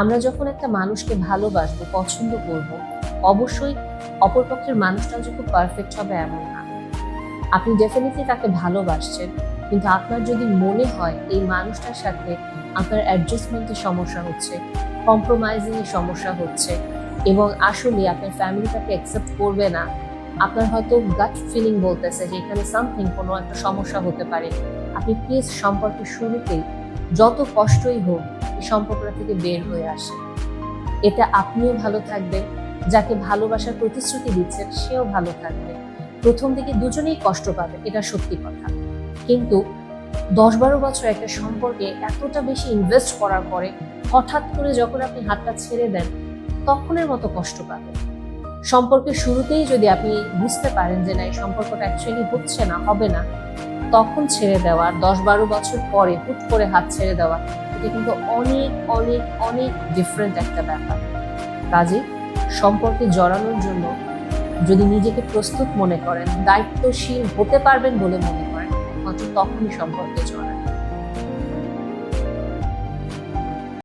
আমরা যখন একটা মানুষকে ভালোবাসবো, পছন্দ করব, অবশ্যই অপরপক্ষের মানুষটা যে খুব পারফেক্ট হবে এমন না। আপনি ডেফিনেটলি তাকে ভালোবাসছেন, কিন্তু আপনার যদি মনে হয় এই মানুষটার সাথে আপনার অ্যাডজাস্টমেন্টের সমস্যা হচ্ছে, কম্প্রোমাইজিং এর সমস্যা হচ্ছে এবং আসলে আপনার ফ্যামিলি তাকে অ্যাকসেপ্ট করবে না, আপনার হয়তো গাট ফিলিং বলতেছে যে এখানে সামথিং, কোনো একটা সমস্যা হতে পারে, আপনি প্লিজ সম্পর্কের শুরুতেই যত কষ্টই হোক এই সম্পর্কটা থেকে বের হয়ে আসেন। এতে আপনিও ভালো থাকবেন, যাকে ভালোবাসার প্রতিশ্রুতি দিচ্ছেন সেও ভালো থাকবে। প্রথম দিকে দুজনেই কষ্ট পাবে, এটা সত্যি কথা, কিন্তু 10-12 বছর একটা সম্পর্কে এতটা বেশি ইনভেস্ট করার পরে হঠাৎ করে যখন আপনি হাতটা ছেড়ে দেন, তখনের মতো কষ্ট পাবেন। সম্পর্কের শুরুতেই যদি আপনি বুঝতে পারেন যে না, এই সম্পর্কটা অ্যাকচুয়ালি হচ্ছে না, হবে না, তখন ছেড়ে দেওয়া, 10-12 বছর পরে হুট করে হাত ছেড়ে দেওয়া, এটা কিন্তু অনেক অনেক অনেক ডিফারেন্ট একটা ব্যাপার। কাজে সম্পর্কে জড়ানোর জন্য যদি নিজেকে প্রস্তুত মনে করেন, দায়িত্বশীল হতে পারবেন বলে মনে করেন, মাত্র তখনই সম্পর্কে জড়ান।